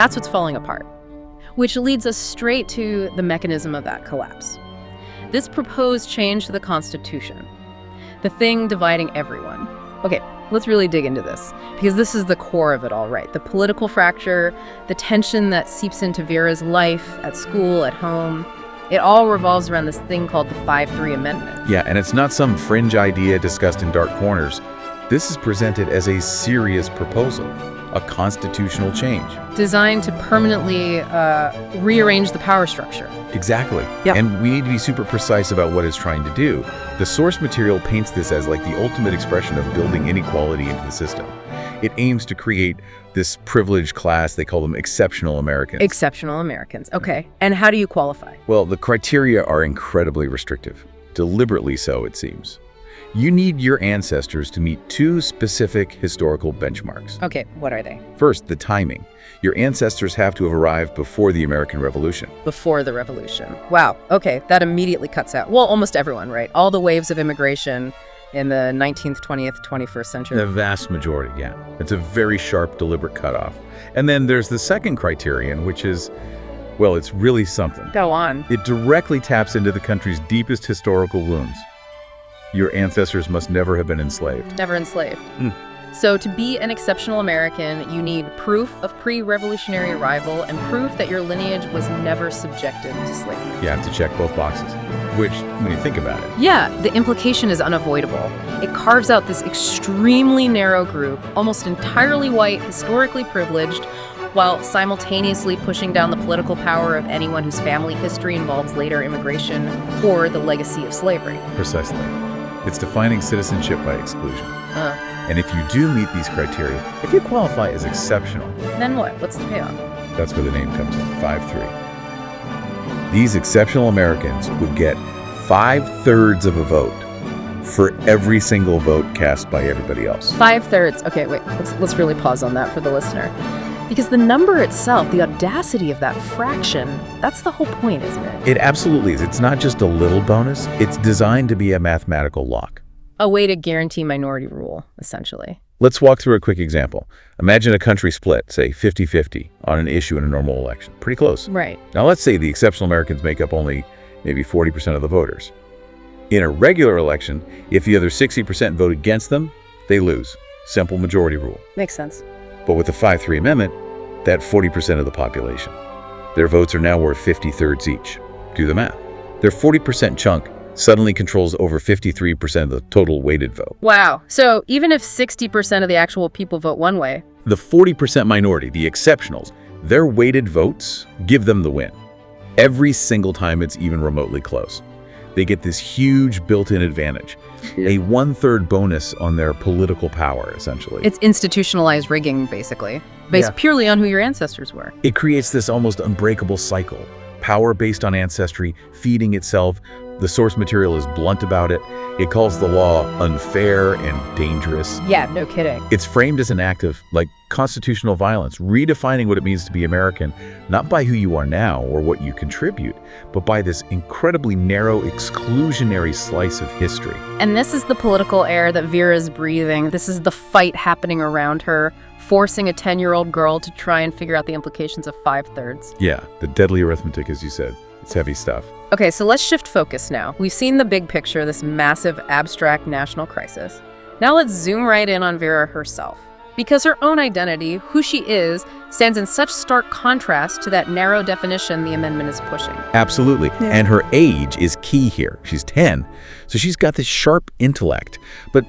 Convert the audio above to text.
That's what's falling apart, which leads us straight to the mechanism of that collapse. This proposed change to the Constitution, the thing dividing everyone. Okay, let's really dig into this, because this is the core of it all, right? The political fracture, the tension that seeps into Vera's life, at school, at home. It all revolves around this thing called the 5-3 Amendment. Yeah, and it's not some fringe idea discussed in dark corners. This is presented as a serious proposal, a constitutional change. Designed to permanently rearrange the power structure. Exactly. Yep. And we need to be super precise about what it's trying to do. The source material paints this as like the ultimate expression of building inequality into the system. It aims to create this privileged class, they call them exceptional Americans. Exceptional Americans, okay. And how do you qualify? Well, the criteria are incredibly restrictive. Deliberately so, it seems. You need your ancestors to meet two specific historical benchmarks. Okay, what are they? First, the timing. Your ancestors have to have arrived before the American Revolution. Before the Revolution. Wow, okay, that immediately cuts out, well, almost everyone, right? All the waves of immigration in the 19th, 20th, 21st century. The vast majority, yeah. It's a very sharp, deliberate cutoff. And then there's the second criterion, which is, well, it's really something. Go on. It directly taps into the country's deepest historical wounds. Your ancestors must never have been enslaved. Never enslaved. So to be an exceptional American, you need proof of pre-revolutionary arrival and proof that your lineage was never subjected to slavery. You have to check both boxes, which, when you think about it, Yeah, the implication is unavoidable. It carves out this extremely narrow group, almost entirely white, historically privileged, while simultaneously pushing down the political power of anyone whose family history involves later immigration or the legacy of slavery. precisely. It's defining citizenship by exclusion. And if you do meet these criteria, if you qualify as exceptional, Then what? What's the payoff? that's where the name comes in, 5-3. These exceptional Americans would get 5/3 of a vote for every single vote cast by everybody else. 5/3. Okay, wait, let's really pause on that for the listener. Because the number itself, the audacity of that fraction, that's the whole point, isn't it? It absolutely is. It's not just a little bonus. It's designed to be a mathematical lock. A way to guarantee minority rule, essentially. Let's walk through a quick example. Imagine a country split, say 50-50, on an issue in a normal election. Pretty close. Right. Now let's say the exceptional Americans make up only maybe 40% of the voters. In a regular election, if the other 60% vote against them, they lose. Simple majority rule. Makes sense. But with the 5-3 Amendment, that 40% of the population. Their votes are now worth 50/3 each. Do the math. Their 40% chunk suddenly controls over 53% of the total weighted vote. Wow. So even if 60% of the actual people vote one way, The 40% minority, the exceptionals, their weighted votes give them the win. Every single time it's even remotely close. They get this huge built-in advantage, a 1/3 bonus on their political power, essentially. it's institutionalized rigging, basically, based purely on who your ancestors were. It creates this almost unbreakable cycle. Power based on ancestry, feeding itself. The source material is blunt about it. It calls the law unfair and dangerous. Yeah, no kidding. It's framed as an act of, like, constitutional violence, redefining what it means to be American, not by who you are now or what you contribute, but by this incredibly narrow, exclusionary slice of history. And this is the political air that Vera's breathing. This is the fight happening around her, forcing a 10-year-old girl to try and figure out the implications of 5/3. Yeah, the deadly arithmetic, as you said. It's heavy stuff. Okay, so let's shift focus now. We've seen the big picture, this massive, abstract national crisis. Now let's zoom right in on Vera herself. Because her own identity, who she is, stands in such stark contrast to that narrow definition the amendment is pushing. Absolutely. And her age is key here. She's 10, so she's got this sharp intellect. But